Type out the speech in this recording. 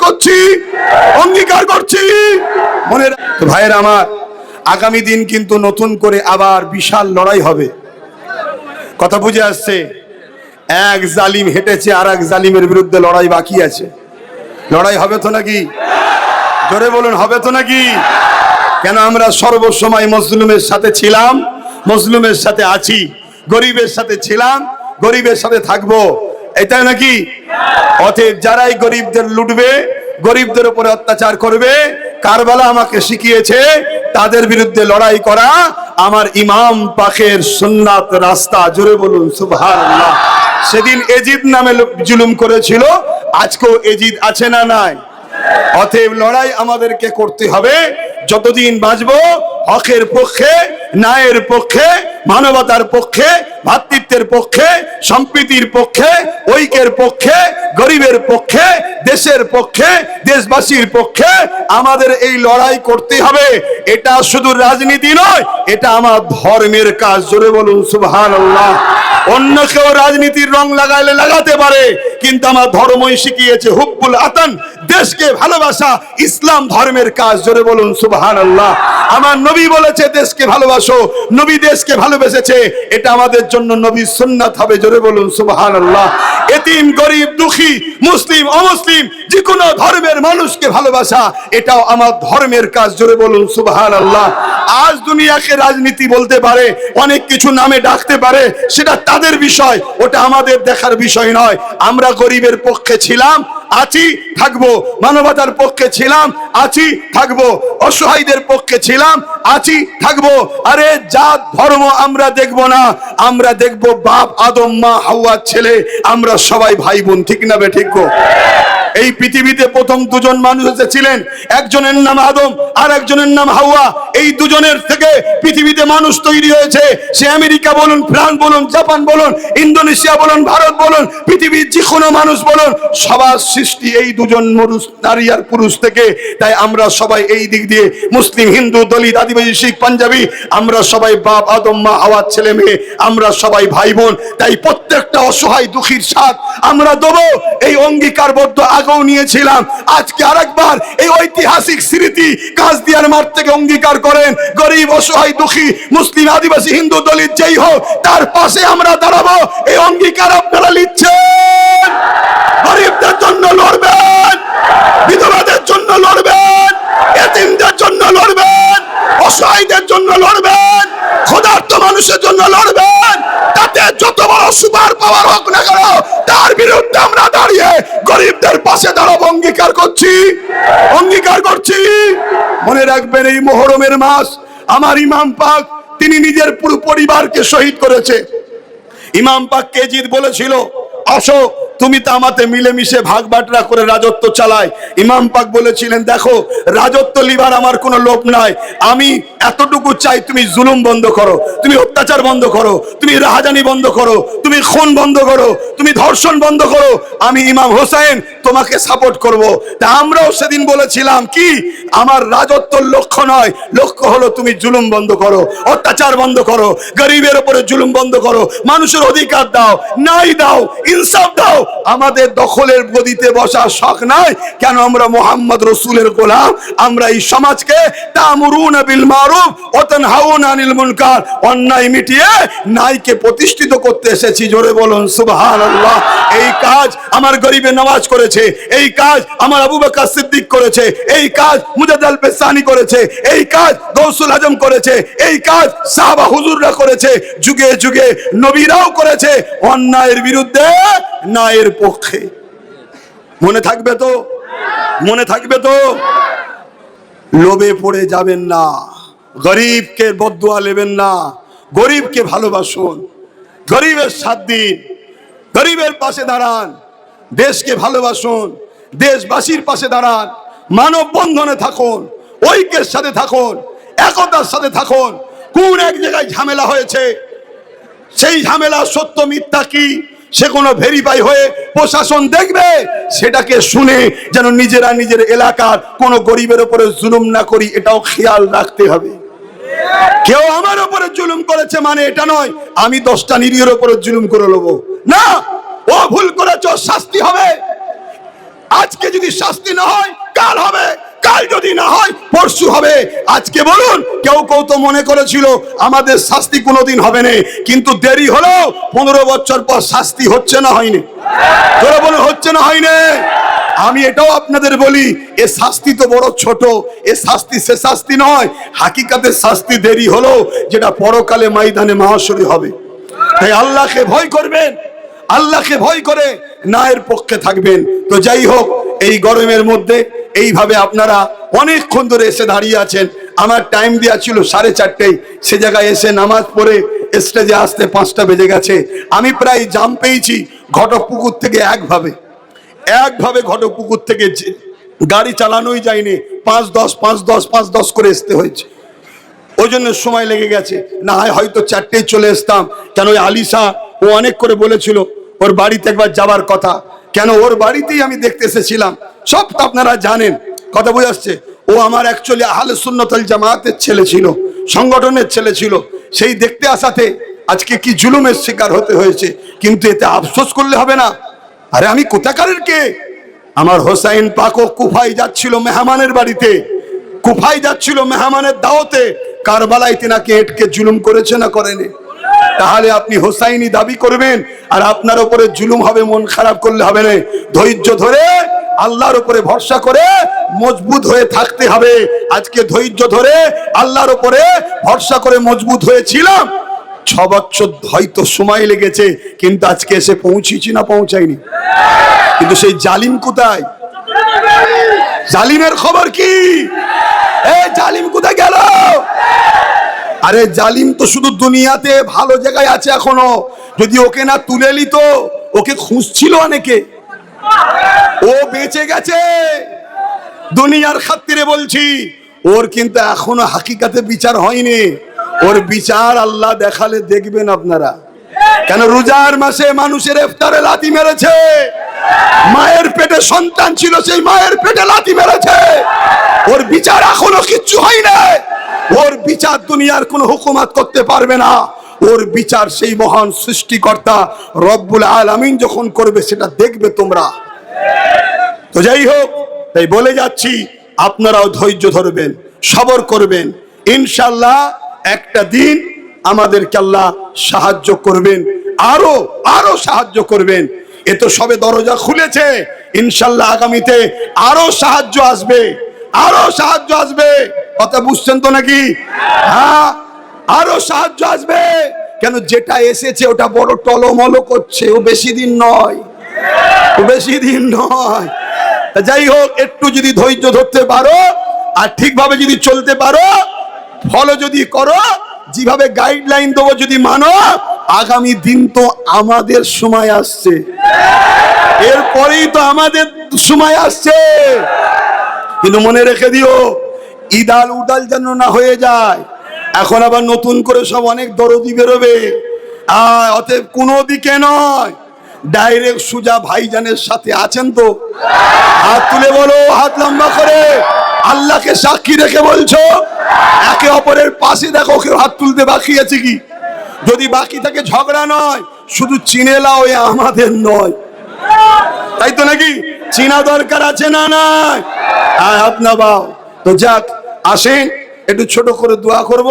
করছি, অঙ্গীকার করছি। মনে রাখবেন ভাইয়েরা আমার, আগামী দিন কিন্তু নতুন করে আবার বিশাল লড়াই হবে। কথা বুঝে আসছে? এক জালিম হেঁটেছে, আর এক জালিমের বিরুদ্ধে লড়াই বাকি আছে। লড়াই হবে তো নাকি? জোরে বলুন, হবে তো নাকি? কেন আমরা সর্বসময় মজলুমের সাথে ছিলাম, মজলুমের সাথে আছি, গরিবের সাথে ছিলাম, গরিবের সাথে থাকবো, এটা নাকি? অতএব যারাই গরিবদের লুটবে, গরিবদের উপরে অত্যাচার করবে, কারবালা আমাকে শিখিয়েছে তাদের বিরুদ্ধে লড়াই করা আমার ইমাম পাকের সুন্নাত রাস্তা। জোরে বলুন সুবহানাল্লাহ। সেদিন এজিদ নামে জুলুম করেছিল, আজকেও এজিদ আছে না নাই? অতএব লড়াই আমাদেরকে করতে হবে। যতদিন বাঁচবো হকের পক্ষে, ন্যায়ের পক্ষে, মানবতার পক্ষে, ভ্রাতৃত্বের পক্ষে, সম্প্রীতির পক্ষে, ঐক্যের পক্ষে, গরিবের পক্ষে, দেশের পক্ষে, দেশবাসীর পক্ষে আমাদের এই লড়াই করতে হবে। এটা শুধু রাজনীতি নয়, এটা আমার ধর্মের কাজ। জোরে বলুন সুবহানাল্লাহ। অন্য কেউ রাজনীতির রং লাগাইলে লাগাতে পারে, কিন্তু আমার ধর্মই শিখিয়েছে হুব্বুল আতান, দেশকে ভালোবাসা ইসলাম ধর্মের কাজ। জোরে বলুন সুবহানাল্লাহ। আমার নবী বলেছে দেশকে ভালোবাসো, নবী দেশকে ভালোবেসেছে, এটা আমাদের জন্য নবীর সুন্নাত হবে। জোরে বলুন সুবহানাল্লাহ। এতিম, গরিব, দুঃখী, মুসলিম, অমুসলিম, যে কোনো ধর্মের মানুষকে ভালোবাসা এটাও আমার ধর্মের কাজ। জোরে বলুন সুবহানাল্লাহ। আজ দুনিয়াকে রাজনীতি বলতে পারে, অনেক কিছু নামে ডাকতে পারে, সেটা তাদের বিষয়, ওটা আমাদের দেখার বিষয় নয়। আমরা গরিবের পক্ষে ছিলাম, আছি, থাকবো। মানবতার পক্ষে ছিলাম, আছি, থাকবো। অসহায়দের পক্ষে ছিলাম, আছি, থাকবো। আরে জাত ধর্ম আমরা দেখবো না, আমরা দেখবো বাপ আদম, মা হাওয়ার ছেলে, আমরা সবাই ভাই বোন। ঠিক না বে ঠিক? এই পৃথিবীতে প্রথম দুজন মানুষ এসেছিলেন, একজনের নাম আদম আর একজনের নাম হাওয়া। এই দুজনের থেকে পৃথিবীতে মানুষ তৈরি হয়েছে। সে আমেরিকা বলুন, ফ্রান্স বলুন, জাপান বলুন, ইন্দোনেশিয়া বলুন, ভারত বলুন, পৃথিবীর যে কোনো মানুষ বলুন, সবার সৃষ্টি এই দুজন নারী আর পুরুষ থেকে। তাই আমরা সবাই এই দিক দিয়ে মুসলিম, হিন্দু, দলিত, আদিবাসী, শিখ, পাঞ্জাবি, আমরা সবাই বাপ আদম, মা হাওয়ার ছেলে মেয়ে, আমরা সবাই ভাই বোন। তাই প্রত্যেকটা অসহায় দুঃখীর সাথ আমরা দেবো, এই অঙ্গীকারবদ্ধ আগেও নিয়েছিলাম। আজকে আরেকবার এই ঐতিহাসিক স্মৃতি কাজদিয়ার মাঠ থেকে অঙ্গীকার করেন, গরিব, অসহায়, দুঃখী, মুসলিম, আদিবাসী, হিন্দু, দলিত যেই হোক, তার পাশে আমরা দাঁড়াবো। এই অঙ্গীকার আপনারা নিচ্ছেন? গরিবদের জন্য লড়বেন, বিধবাদের জন্য লড়বেন, এতিমদের জন্য লড়বেন, অসহায়দের জন্য লড়বেন, ক্ষুধার্ত মানুষের জন্য লড়বেন। তাতে যত বড় সুপার পাওয়ার হোক না কেন, তার বিরুদ্ধে আমরা দাঁড়িয়ে গরিবদের পাশে দাঁড়াবো। অঙ্গীকার করছি, অঙ্গীকার করছি। মনে রাখবেন, এই মুহররমের মাস আমার ইমাম পাক তিনি নিজের পুরো পরিবারকে শহীদ করেছে। ইমাম পাক এজিদ বলেছিল, আসো তুমি তো আমাতে মিলেমিশে ভাগ বাটরা করে রাজত্ব চালায়। ইমাম পাক বলেছিলেন, দেখো রাজত্ব লিবার আমার কোনো লোভ নাই, আমি এতটুকু চাই তুমি জুলুম বন্ধ করো, তুমি অত্যাচার বন্ধ করো, তুমি রাহাজানি বন্ধ করো, তুমি খুন বন্ধ করো, তুমি ধর্ষণ বন্ধ করো, আমি ইমাম হোসেন তোমাকে সাপোর্ট করব। তা আমরাও সেদিন বলেছিলাম কি, আমার রাজত্বর লক্ষ্য নয়, লক্ষ্য হলো তুমি জুলুম বন্ধ করো, অত্যাচার বন্ধ করো, গরিবের উপরে জুলুম বন্ধ করো, মানুষের অধিকার দাও, নাই দাও, ইনসাফ দাও। আমাদের দখলের গদিতে বসার শখ নাই। কেন? আমরা মুহাম্মদ রাসূলের গোলাম। আমরা এই সমাজকে তা'মুরুনা বিল মারুফ ওয়া তানহাউনা আনিল মুনকার, অন্যায় মিটিয়ে ন্যায়কে প্রতিষ্ঠিত করতে এসেছি। জোরে বলুন সুবহানাল্লাহ। এই কাজ আমার গরিবে নওয়াজ করেছে, এই কাজ আমার আবু বকর সিদ্দিক করেছে, এই কাজ মুজাদ্দিদ আল পেসানি করেছে, এই কাজ গৌসুল আজম করেছে, এই কাজ সাহাবা হুজুররা করেছে, যুগে যুগে নবীরাও করেছে। অন্যায়ের বিরুদ্ধে, ন্যায়ের পক্ষে। মনে থাকবে তো? মনে থাকবে তো? লোভে পড়ে যাবেন না, গরিবকে বদদুয়া নেবেন না, গরিবকে ভালোবাসুন, গরিবের সাথ দিন, গরিবের পাশে দাঁড়ান, দেশকে ভালোবাসুন, দেশবাসীর পাশে দাঁড়ান, মানব বন্ধনে থাকুন, ঐক্যের সাথে থাকুন, একতার সাথে থাকুন। কোন এক জায়গায় ঝামেলা হয়েছে, সেই ঝামেলা সত্য মিথ্যা কি সে কোনো ভেরিফাই হয়ে প্রশাসন দেখবে, সেটাকে শুনে যেন নিজেরা নিজের এলাকার কোনো গরিবের উপরে জুলুম না করি, এটাও খেয়াল রাখতে হবে। কেউ আমার উপরে জুলুম করেছে মানে এটা নয় আমি 10টা নিরীহের উপরে জুলুম করে নেবো না। ও ভুল করেছ, শাস্তি হবে। আজ আজকে যদি শাস্তি না হয় কাল হবে, কাল যদি না হয় পরশু হবে। আজকে বলুন, কেউ কেউ তো মনে করেছিল আমাদের শাস্তি কোনোদিন হবে না, কিন্তু দেরি হলো 15 বছর পর শাস্তি হচ্ছে না হয়নি? তোরা বলুন হচ্ছে না হয়নি? আমি এটাও আপনাদের বলি, এ শাস্তি তো বড় ছোট, এ শাস্তি সে শাস্তি নয়, হাকিকাতের শাস্তি দেরি হলো যেটা পরকালে ময়দানে মাহশরে হবে। তাই আল্লাহকে ভয় করবেন, আল্লাহকে ভয় করে ন্যায়ের পক্ষে থাকবেন। তো যাই হোক, এই গরমের মধ্যে এইভাবে আপনারা অনেকক্ষণ ধরে এসে দাঁড়িয়ে আছেন। আমার টাইম দেওয়া ছিল 4:30, সে জায়গায় এসে নামাজ পড়ে স্টেজে আসতে 5টা বেজে গেছে। আমি প্রায় জাম পেয়েছি ঘটকপুকুর থেকে একভাবে ঘটকপুকুর থেকে গাড়ি চালানোই যায়নি, 5-10 করে আসতে হয়েছে। ওই জন্য সময় লেগে গেছে, না হয় হয়তো 4টেই চলে আসতাম। কেন ওই আলিশা ও অনেক করে বলেছিল ওর বাড়িতে একবার যাবার কথা, কেন ওর বাড়িতেই আমি দেখতে এসেছিলাম। সব তো আপনারা জানেন, কথা বোঝা যাচ্ছে। ও আমার অ্যাকচুয়ালি আহলে সুন্নাত ওয়াল জামাতের ছেলে ছিল, সংগঠনের ছেলে ছিল। সেই দেখতে আসাতে আজকে কি জুলুমের শিকার হতে হয়েছে, কিন্তু এতে আফসোস করলে হবে না। আরে আমি কোথাকারের কে? আমার হোসাইন পাকও কুফায় যাচ্ছিল মেহমানের বাড়িতে, কুফায় যাচ্ছিল মেহমানের দাওয়াতে, কারবালায় তিনাকে এটকে জুলুম করেছে না করেনি? তাহলে আপনি হোসাইনি দাবি করবেন আর আপনার উপরে জুলুম হবে, মন খারাপ করলে হবে না। ধৈর্য ধরে আল্লাহর উপরে ভরসা করে মজবুত হয়ে থাকতে হবে। আজকে ধৈর্য ধরে আল্লাহর উপরে ভরসা করে মজবুত হয়েছিলাম, 6 বছর হয়তো সময় লেগেছে, কিন্তু আজকে এসে পৌঁছেছি না পৌঁছায়নি? কিন্তু সেই জালিম কোথায়? জালিমের খবর কি? জালিম কোথায় গেল? আরে জালিম তো শুধু দুনিয়াতে ভালো জায়গায় আছে এখনো, যদি ওকে না তুলে নিত, ওকে খুঁজছিল অনেকে, ও বেঁচে গেছে। দুনিয়ার খাতিরে বলছি, ওর কিন্তু এখনো হাকিকাতে বিচার হয়নি। ওর বিচার আল্লাহ দেখালে দেখবেন আপনারা। কেন রোজার মাসে মানুষের ইফতারে লাথি মেরেছে, মায়ের পেটে সন্তান ছিল, সেই মায়ের পেটে লাথি মেরেছে। ওর বিচার এখনো কিচ্ছু হয় না। ওর বিচার দুনিয়ার কোন হুকুমত করতে পারবে না। ওর বিচার সেই মহান সৃষ্টিকর্তা রব্বুল আলামিন যখন করবে, সেটা দেখবে তোমরা। তো যাই হোক, তাই বলে যাচ্ছি, আপনারাও ধৈর্য ধরবেন, সবর করবেন। ইনশাআল্লাহ একটা দিন আমাদেরকে আল্লাহ সাহায্য করবেন, আরো সাহায্য করবেন। এ তো সবে দরজা খুলেছে, ইনশাআল্লাহ আগামীতে আরো সাহায্য আসবে, আরো সাহায্য আসবে। কথা বুঝছেন তো নাকি? হ্যাঁ, আরো সাহায্য আসবে। কেন যেটা এসেছে ওটা বড় টলমল করছে, ও বেশি দিন নয়, ও বেশি দিন নয়। যাই হোক, একটু যদি ধৈর্য ধরতে পারো আর ঠিকভাবে যদি চলতে পারো, ফলো যদি করো, যেভাবে গাইডলাইন দেবো যদি মানো, আগামী দিন তো আমাদের সময় আসছে, এরপরেই তো আমাদের সময় আসছে। কিন্তু মনে রেখে দিও, ইদাল উদাল যেন না হয়ে যায়। এখন আবার নতুন করে সব অনেক দরদি বেরোবে, অতএব কোনো দিকে নয়, ডাইরেক্ট সুজা ভাইজানের সাথে আছেন তো? হাত তুলে বলো, হাত লম্বা করে, আল্লাহকে সাক্ষী রেখে বলছো। একে অপরের পাশে দেখো, কেউ হাত তুলতে বাকি আছে কি? যদি বাকি থাকে ঝগড়া নয়, শুধু চিনে লাও, এ আমাদের নয়, তাই তো নাকি? চিনা দরকার আছে না নাই? হাত নামাও। তো যাক, আসেন একটু ছোট করে দোয়া করব।